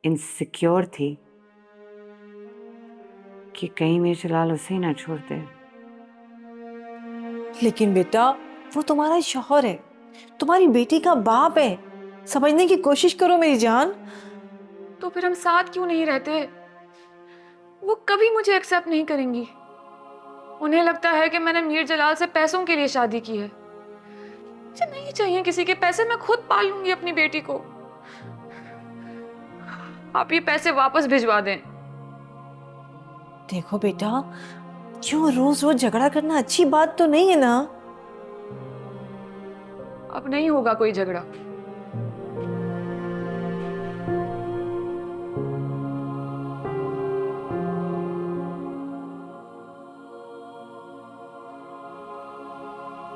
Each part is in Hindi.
इनसिक्योर थी कि कहीं मीरजलाल उसे ही ना छोड़ दे। लेकिन बेटा, वो तुम्हारा शौहर है, तुम्हारी बेटी का बाप है। समझने की कोशिश करो मेरी जान। तो फिर हम साथ क्यों नहीं रहते? वो कभी मुझे एक्सेप्ट नहीं करेंगी। उन्हें लगता है कि मैंने मीर जलाल से पैसों के लिए शादी की है। मुझे नहीं चाहिए किसी के पैसे, मैं खुद पाल लूंगी अपनी बेटी को। आप ये पैसे वापस भिजवा दें। देखो बेटा, क्यों रोज रोज झगड़ा करना अच्छी बात तो नहीं है ना। अब नहीं होगा कोई झगड़ा।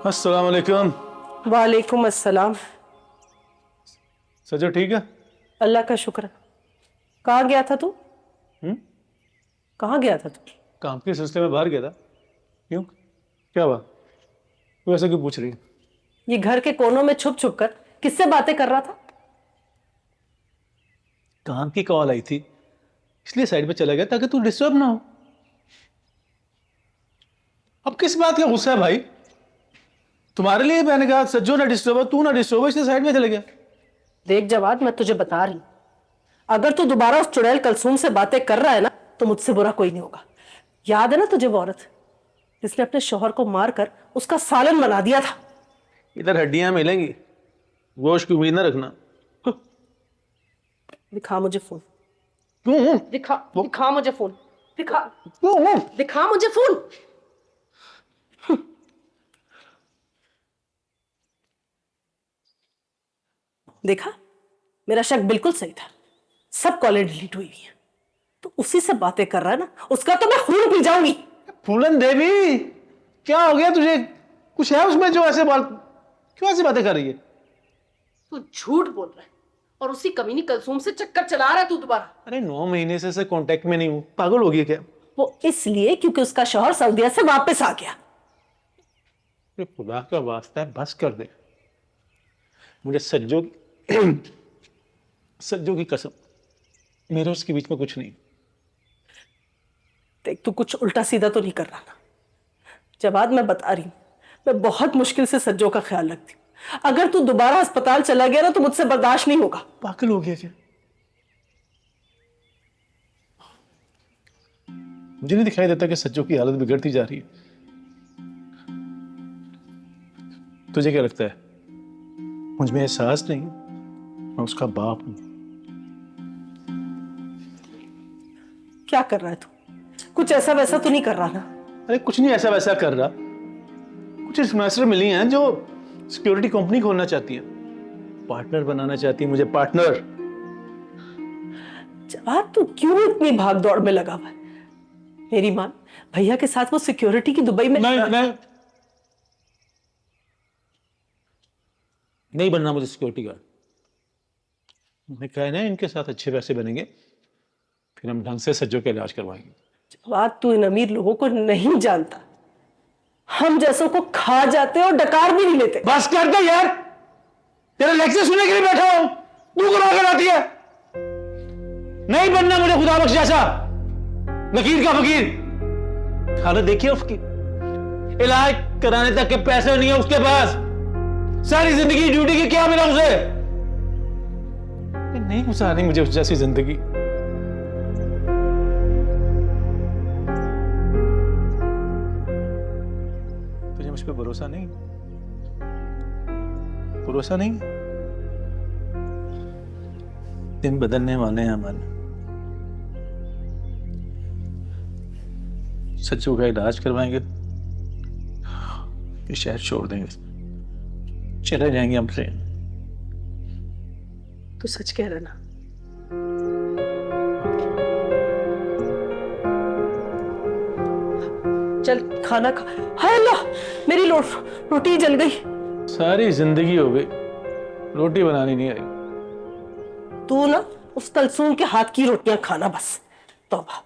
अस्सलाम वालेकुम। वालेकुम अस्सलाम। सजो ठीक है? अल्लाह का शुक्र। कहाँ गया था तू? कहाँ गया था तू? काम के सिलसिले में बाहर गया था। क्यों, क्या हुआ? तू ऐसा क्यों पूछ रही है? ये घर के कोनों में छुप छुप कर किससे बातें कर रहा था? काम की कॉल आई थी, इसलिए साइड पे चला गया ताकि तू डिस्टर्ब ना हो। अब किस बात का गुस्सा है भाई? तुम्हारे लिए मैंने कहा सज्जो ना डिस्टर्ब हो, तू ना डिस्टर्ब हो, इसलिए साइड में चले गया। देख जवाद, मैं तुझे बता रही हूं, अगर तू दोबारा उस चुड़ैल कलसूम से बातें कर रहा है ना, तो मुझसे बुरा कोई नहीं होगा। याद है ना तुझे वो औरत जिसने अपने शौहर को मारकर उसका सालन बना दिया था? इधर हड्डियां मिलेंगी, गोश्त की उम्मीद ना रखना। दिखा मुझे फोन। क्यों? दिखा मुझे फोन। दिखा क्यों? दिखा मुझे फोन। देखा, मेरा शक बिल्कुल सही था। सब कॉलें डिलीट हुई है, तो उसी से बातें कर रहा है ना, उसका तो मैं खून पी जाऊंगी। फूलन देवी, क्या हो गया तुझे? कुछ है उसमें जो ऐसे बात, क्यों ऐसी बातें कर रही है? तू झूठ बोल रहा है और उसी कमीनी कलसूम से चक्कर चला रहा है तू दोबारा। अरे 9 महीने से कांटेक्ट में नहीं हूं, पागल हो गई है क्या? वो इसलिए क्योंकि उसका शौहर सऊदीया से वापस आ गया। ये खुदा का वास्ता है, बस कर दे। मुझे सज्जो सज्जो की कसम, मेरे उसके बीच में कुछ नहीं। देख, तू कुछ उल्टा सीधा तो नहीं कर रहा ना? जवाद, मैं बता रही हूं, मैं बहुत मुश्किल से सज्जो का ख्याल रखती हूँ। अगर तू दोबारा अस्पताल चला गया ना, तो मुझसे बर्दाश्त नहीं होगा। पागल हो गया क्या? मुझे नहीं दिखाई देता कि सज्जो की हालत बिगड़ती जा रही है? तुझे क्या लगता है मुझ में एहसास नहीं? मैं उसका बाप हूं। क्या कर रहा है तू? कुछ ऐसा वैसा तो नहीं कर रहा ना? अरे कुछ नहीं ऐसा वैसा कर रहा। कुछ इन्वेस्टर मिली हैं जो सिक्योरिटी कंपनी खोलना चाहती है, पार्टनर बनाना चाहती है मुझे, पार्टनर। जवाब, तू क्यों इतनी भाग दौड़ में लगा हुआ है? मेरी मां, भैया के साथ वो सिक्योरिटी की दुबई में नहीं बनना मुझे सिक्योरिटी गार्ड। मैं कहा ना, इनके साथ अच्छे पैसे बनेंगे, फिर हम ढंग से सज्जो का इलाज करवाएंगे। जवाब, तू इन अमीर लोगों को नहीं जानता। हम जैसों को खा जाते और डकार भी नहीं लेते। बस कर दे यार, तेरा लेक्चर सुनने के लिए बैठा हूं, तू करवा कर आती है। नहीं बनना मुझे खुदा बख्श जैसा लकीर का फकीर। हालत देखिए उसकी, इलाज कराने तक के पैसे नहीं है उसके पास। सारी जिंदगी ड्यूटी की क्या मिला उसे? नहीं गुजारनी मुझे उस जैसी जिंदगी। तुझे मुझ पर भरोसा नहीं? भरोसा नहीं? दिन बदलने वाले हैं हमारे। सच्चू का इलाज करवाएंगे, ये शहर छोड़ देंगे, चले जाएंगे हमसे। तू सच कह रहा ना? चल खाना खा। हाय अल्लाह, मेरी रोटी जल गई। सारी जिंदगी हो गई, रोटी बनानी नहीं आई। तू ना उस कलसूम के हाथ की रोटियां खाना बस। तौबा,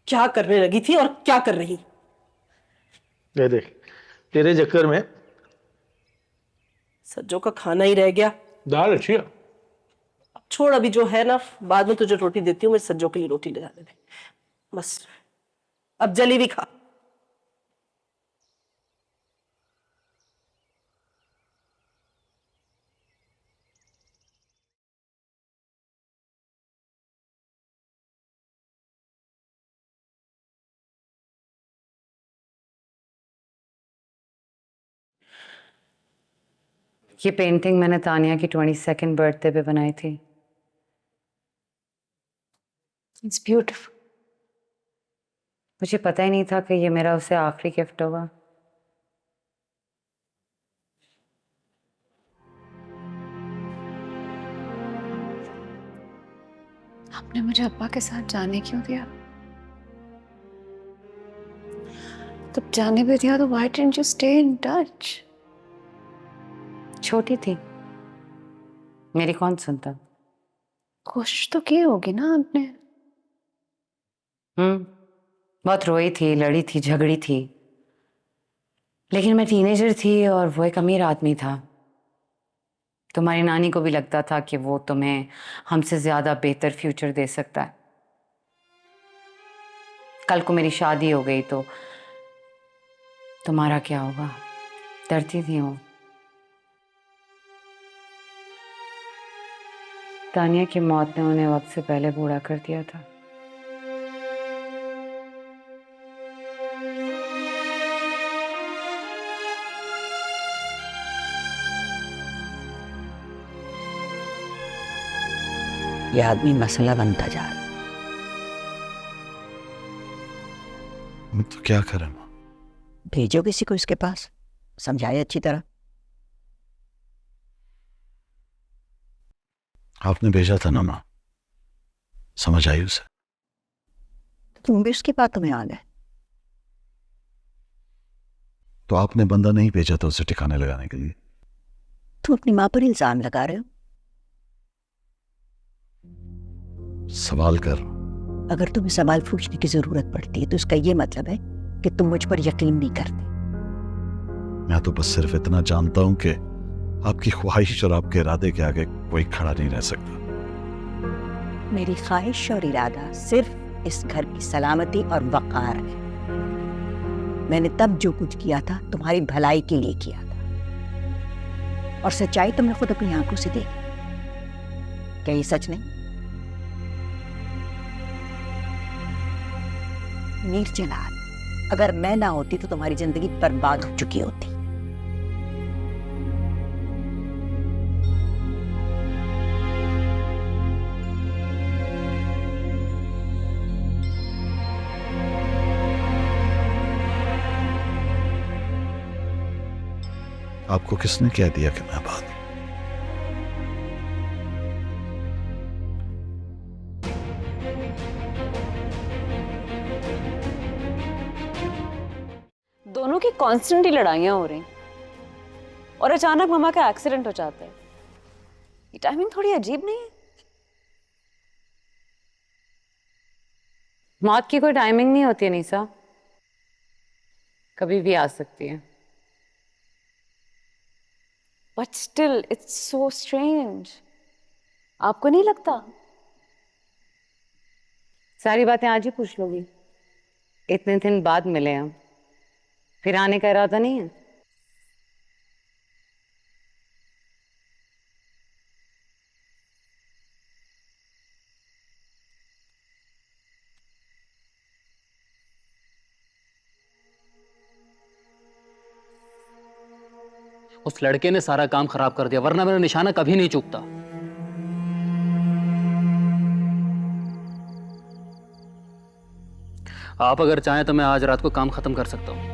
क्या करने लगी थी और क्या कर रही? ये देख, तेरे चक्कर में सज्जो का खाना ही रह गया। दाल अच्छी है। अब छोड़, अभी जो है ना, बाद में तुझे रोटी देती हूँ। मेरे सज्जों के लिए रोटी ले जाने दे बस। अब जली भी खा। ये पेंटिंग मैंने तानिया की 22nd बर्थडे पे बनाई थी। It's beautiful. मुझे पता ही नहीं था कि ये मेरा उसे आखिरी गिफ्ट होगा। आपने मुझे अब्बा के साथ जाने क्यों दिया? तब जाने भी दिया तो why didn't you stay in touch? छोटी थी, मेरी कौन सुनता। कोशिश तो की होगी ना आपने। बहुत रोई थी, लड़ी थी, झगड़ी थी, लेकिन मैं टीनेजर थी और वो एक अमीर आदमी था। तुम्हारी नानी को भी लगता था कि वो तुम्हें हमसे ज्यादा बेहतर फ्यूचर दे सकता है। कल को मेरी शादी हो गई तो तुम्हारा क्या होगा? डरती थी वो। तानिया की मौत ने उन्हें वक्त से पहले बूढ़ा कर दिया था। यह आदमी मसला बनता जा रहा है। मैं तो क्या करें माँ? भेजो किसी को इसके पास, समझाए अच्छी तरह। आपने भेजा था ना माँ, समझ आई उसे। तुम भी उसकी बातों में आ गए। तो आपने बंदा नहीं भेजा था उसे ठिकाने लगाने के लिए? तुम अपनी माँ पर इल्जाम लगा रहे हो। सवाल कर। अगर तुम्हें सवाल पूछने की जरूरत पड़ती है तो इसका यह मतलब है कि तुम मुझ पर यकीन नहीं करते। मैं तो बस सिर्फ इतना जानता हूं कि आपकी ख्वाहिश और आपके इरादे के आगे कोई खड़ा नहीं रह सकता। मेरी ख्वाहिश और इरादा सिर्फ इस घर की सलामती और वक़ार है। मैंने तब जो कुछ किया था तुम्हारी भलाई के लिए किया था, और सच्चाई तुमने खुद अपनी आंखों से देखी। क्या ये सच नहीं? मीर जलाल, अगर मैं ना होती तो तुम्हारी जिंदगी बर्बाद हो चुकी होती। आपको किसने कह दिया कि मैं बात? दोनों की कॉन्स्टेंटली लड़ाइयां हो रही और अचानक मामा का एक्सीडेंट हो जाता है। ये टाइमिंग थोड़ी अजीब नहीं है? मौत की कोई टाइमिंग नहीं होती है निशा, कभी भी आ सकती है। But still it's so strange. आपको नहीं लगता? सारी बातें आज ही पूछ लोगी? इतने दिन बाद मिले हम, फिर आने का इरादा नहीं है? उस लड़के ने सारा काम खराब कर दिया, वरना मेरा निशाना कभी नहीं चूकता। आप अगर चाहें तो मैं आज रात को काम खत्म कर सकता हूं।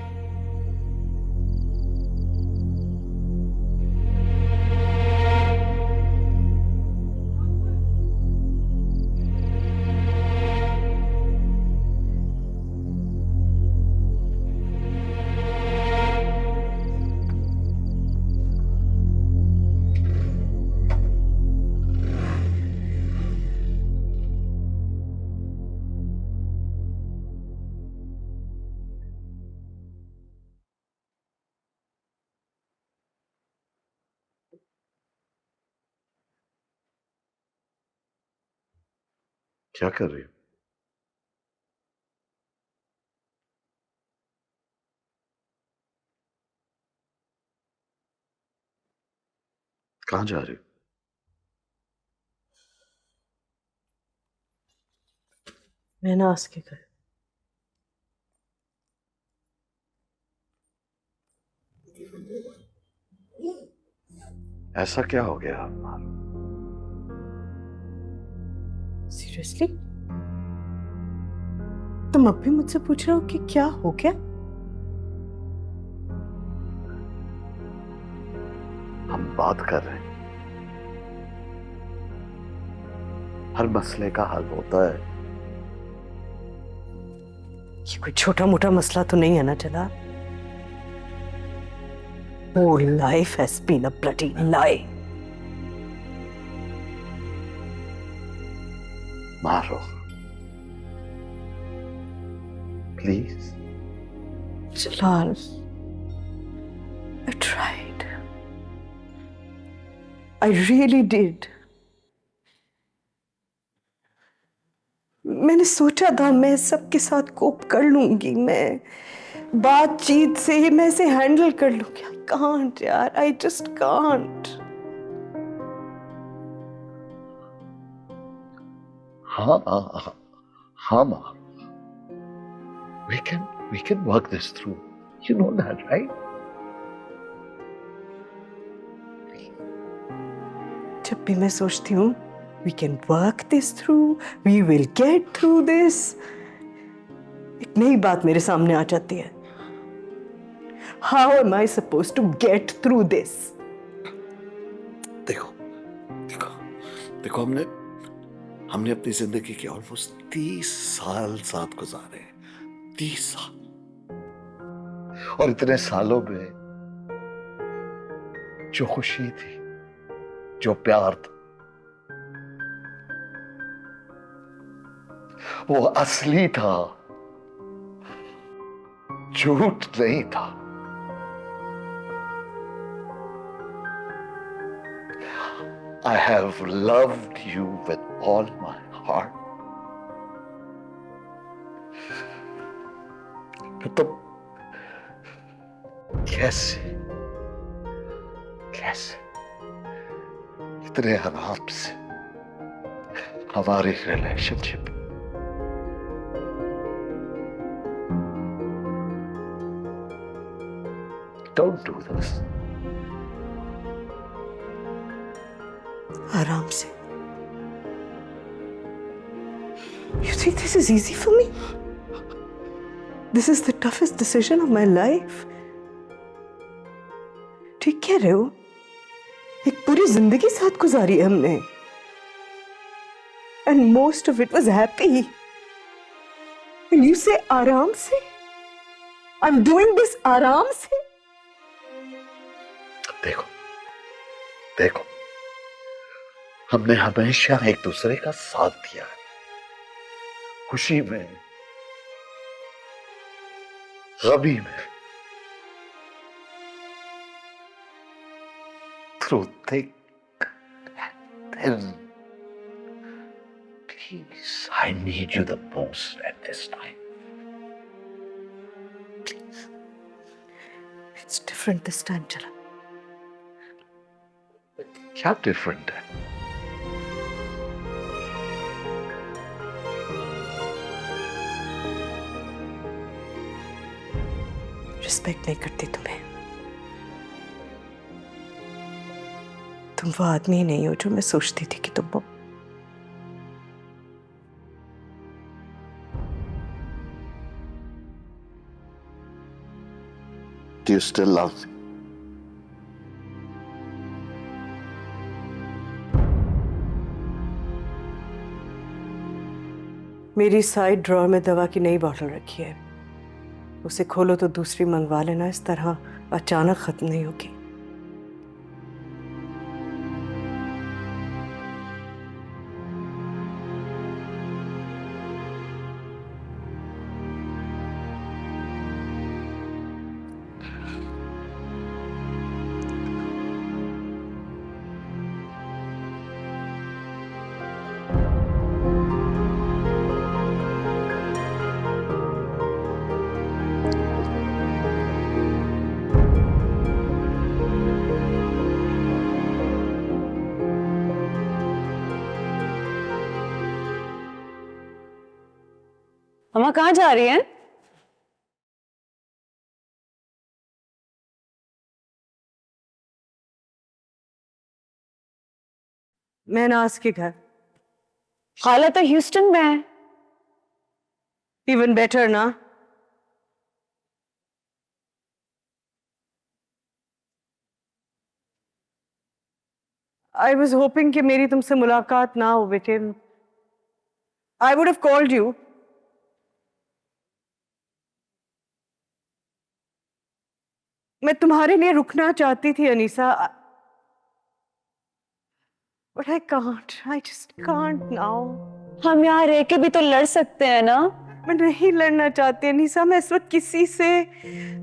क्या कर रही हो? कहां जा रही हो? मैं नास के घर। ऐसा क्या हो गया? सीरियसली? तुम अब भी मुझसे पूछ रहे हो कि क्या हो गया? हम बात कर रहे हैं। हर मसले का हल होता है। ये कोई छोटा मोटा मसला तो नहीं है ना चला? Whole life has been a bloody lie. मारो please. Jalal, I tried. I really did. मैंने सोचा था मैं सबके साथ कोप कर लूंगी, मैं बातचीत से मैं इसे हैंडल कर लूंगी। I can't यार, I just can't. हाँ हाँ माँ, we can work this through. You know that, right? जब भी मैं सोचती हूँ we can work this through, we will get through this, एक नई बात मेरे सामने आ जाती है। How am I supposed to get through this? देखो देखो देखो, हमने अपनी जिंदगी के ऑलमोस्ट 30 साल साथ गुजारे हैं। 30 साल। और इतने सालों में जो खुशी थी, जो प्यार था, वो असली था, झूठ नहीं था। I have loved you with all my heart. फिर तो कैसे इतने आराम से हमारी रिलेशनशिप Don't do this. आराम से? You think this is easy for me? This is the toughest decision of my life. ठीक कह रहे हो? एक पूरी जिंदगी साथ गुजारी है हमने, and most of it was happy. And you say आराम से? I'm doing this आराम से? देखो, हमने हमेशा एक दूसरे का साथ दिया है, खुशी में, गमी में, through thick and thin. Please, I need you the most at this time. Please. It's different this time, Chala. क्या डिफरेंट है? रिस्पेक्ट नहीं करती तुम्हें। तुम वो आदमी नहीं हो जो मैं सोचती थी कि तुम हो। Do you still love me? मेरी साइड ड्रॉर में दवा की नई बोतल रखी है, उसे खोलो तो दूसरी मंगवा लेना। इस तरह अचानक खत्म नहीं होगी। मम्मा कहाँ जा रही हैं? मैं नाज के घर। खाला तो ह्यूस्टन में है। इवन बेटर ना। आई वॉज होपिंग कि मेरी तुमसे मुलाकात ना हो बेटे। I would have called you. मैं तुम्हारे लिए रुकना चाहती थी Anisa, but I can't, I just can't now. हम यहाँ रह के भी तो लड़ सकते हैं ना। मैं नहीं लड़ना चाहती अनीसा, मैं इस वक्त किसी से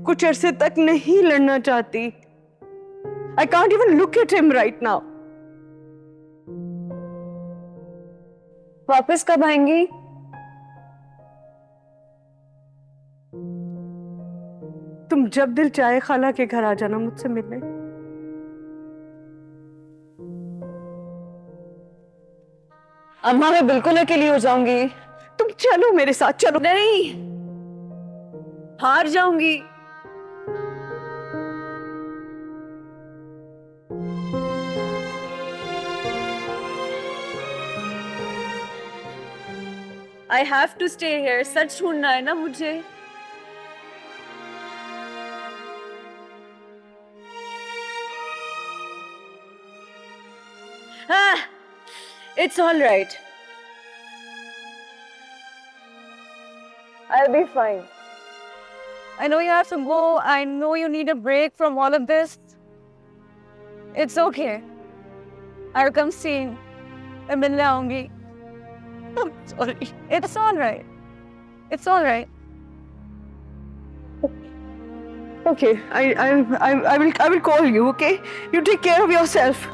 कुछ अरसे तक नहीं लड़ना चाहती। I can't even look at him right now. वापस कब आएंगी? तुम जब दिल चाहे खाला के घर आ जाना मुझसे मिलने। अम्मा मैं बिल्कुल अकेली हो जाऊंगी। तुम चलो मेरे साथ, चलो। नहीं, हार जाऊंगी। I have to stay here. सच ढूंढना है ना मुझे। It's all right. I'll be fine. I know you have to go. I know you need a break from all of this. It's okay. I'll come soon. मैं मिलने आऊंगी। I'm sorry. It's all right. It's all right. Okay, I will call you. Okay, you take care of yourself.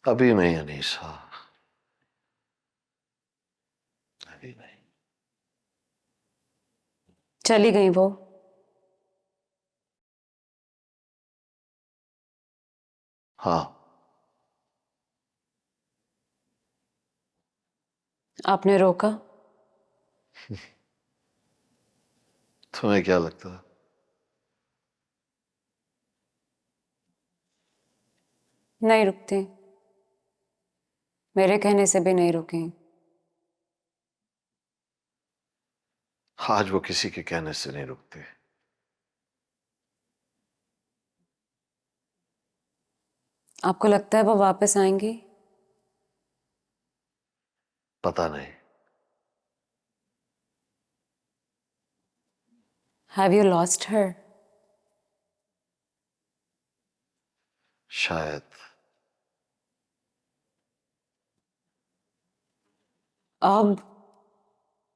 अभी नहीं अनीसा, अभी नहीं। चली गई वो। हाँ, आपने रोका? तुम्हें क्या लगता है? नहीं रुकती। मेरे कहने से भी नहीं रुकी। आज वो किसी के कहने से नहीं रुकते। आपको लगता है वो वापस आएंगी? पता नहीं। Have you lost her? शायद। अब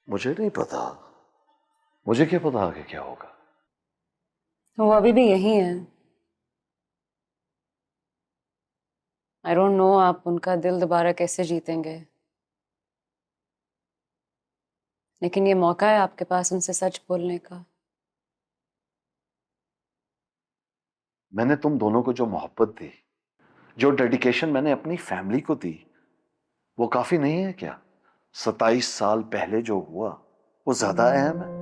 मुझे नहीं पता। मुझे क्या पता आगे क्या होगा। वो अभी भी यही है। आई डोंट नो आप उनका दिल दोबारा कैसे जीतेंगे, लेकिन ये मौका है आपके पास उनसे सच बोलने का। मैंने तुम दोनों को जो मोहब्बत दी, जो डेडिकेशन मैंने अपनी फैमिली को दी, वो काफी नहीं है क्या? 27 साल पहले जो हुआ वो ज्यादा अहम है।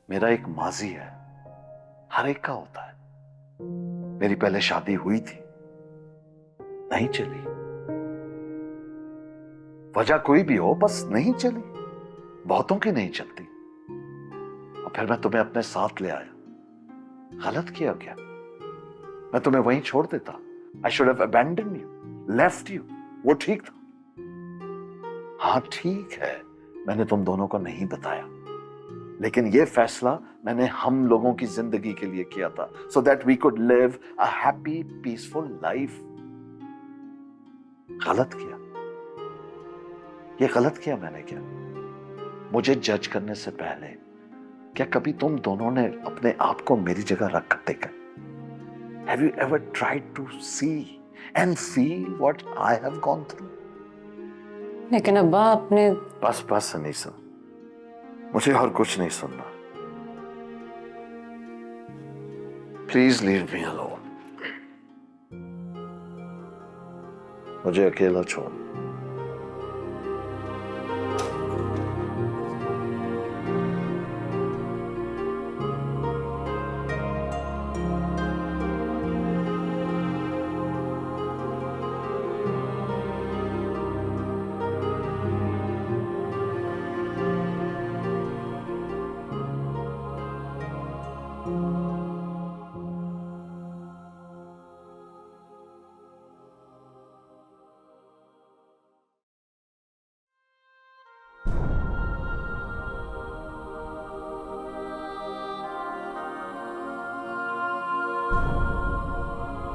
मेरा एक माजी है, हर एक का होता है। मेरी पहले शादी हुई थी, नहीं चली। वजह कोई भी हो, बस नहीं चली। बहुतों की नहीं चलती। और फिर मैं तुम्हें अपने साथ ले आया। गलत किया क्या? मैं तुम्हें वहीं छोड़ देता। I should have abandon you, left you. वो ठीक था। हाँ ठीक है, मैंने तुम दोनों को नहीं बताया, लेकिन ये फैसला मैंने हम लोगों की जिंदगी के लिए किया था, so that we could live a happy, peaceful life. गलत किया, ये गलत किया मैंने क्या? मुझे जज करने से पहले क्या कभी तुम दोनों ने अपने आप को मेरी जगह रख कर देखा? Have you ever tried to see and feel what I have gone through? लेकिन अब्बा आपने बस अनीसा, मुझे और कुछ नहीं सुनना। प्लीज लीव मी अलोन, मुझे अकेला छोड़।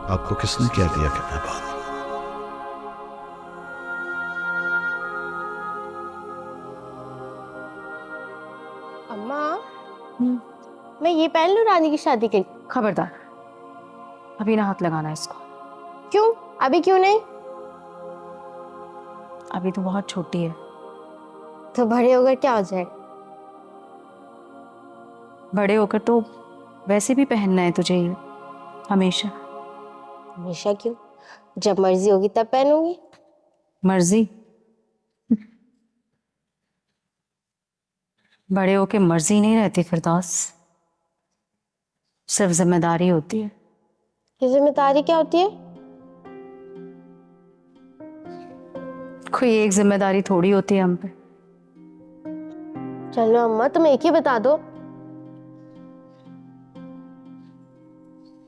आपको किसने कह दिया कि मैं बात? अम्मा, मैं ये पहन लूं रानी की शादी के लिए? खबरदार, अभी ना हाथ लगाना इसको। क्यों? अभी क्यों नहीं? अभी तो बहुत छोटी है। तो बड़े होकर क्या हो जाएगा? बड़े होकर तो वैसे भी पहनना है तुझे ये, हमेशा। हमेशा क्यों? जब मर्जी होगी तब पहनूंगी। मर्जी? बड़े होके मर्जी नहीं रहती फिरदौस, सिर्फ जिम्मेदारी होती है। ये जिम्मेदारी क्या होती है? कोई एक जिम्मेदारी थोड़ी होती है हम पे। चलो अम्मा, तुम एक ही बता दो।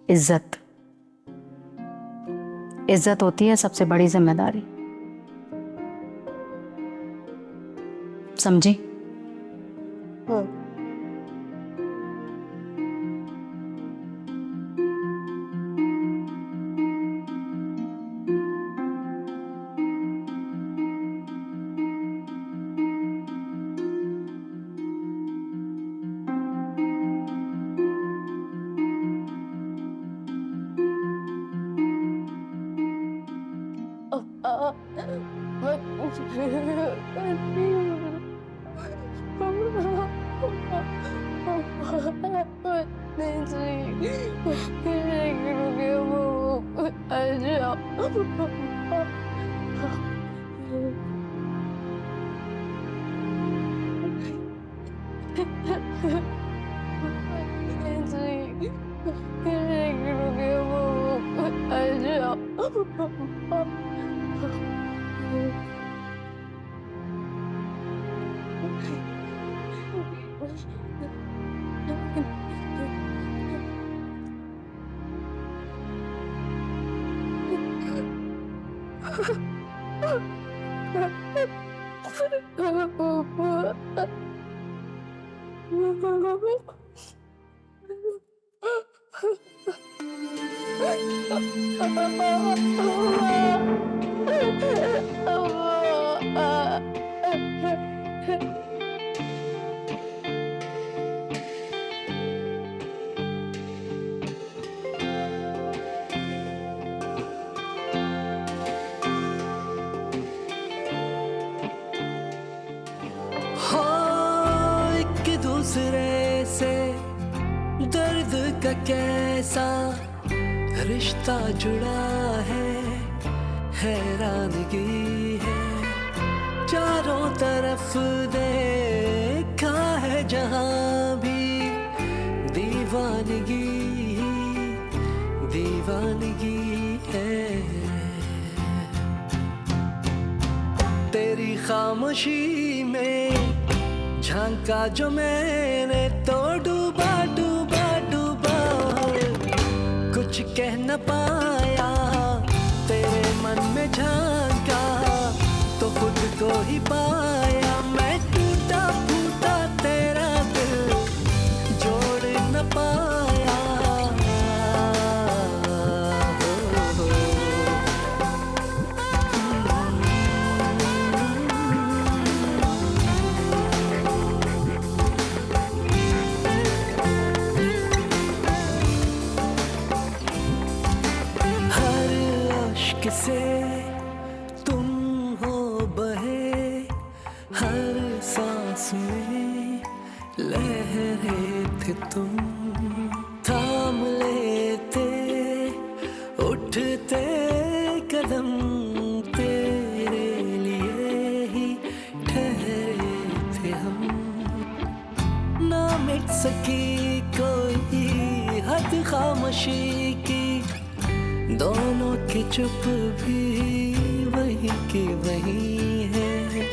इज्जत। इज्जत होती है सबसे बड़ी जिम्मेदारी, समझी? दूसरे से दर्द का कैसा रिश्ता जुड़ा है, हैरानगी है। चारों तरफ देखा है जहां भी दीवानगी दीवानगी है। तेरी खामोशी में झांका जो मैंने तो डूबा डूबा डूबा, कुछ कह न पाया। तेरे मन में झांका तो खुद को ही पाया, मैं टूटा फूटा तेरा दिल जोड़ न पाया। हर अश्क से तुम हो बहे, हर सांस में लहरे थे तुम, थाम लेते उठते कदम, तेरे लिए ही ठहरे थे हम। ना मिट सकी कोई हद खामोशी की, दोनों की चुप भी वही की वही है।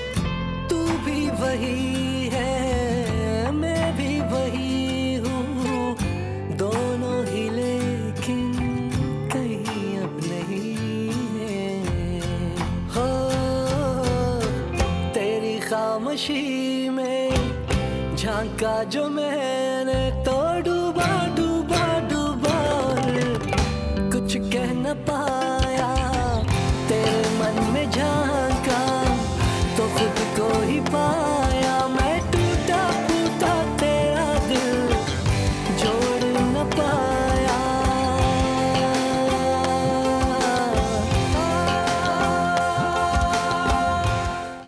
तू भी वही है, मैं भी वही हूँ, दोनों ही लेकिन कहीं अब नहीं है। हो तेरी खामोशी में झांका जो मैंने, तो डूबा डूबा डूबा और कुछ कह न पाया। तेरे मन में जा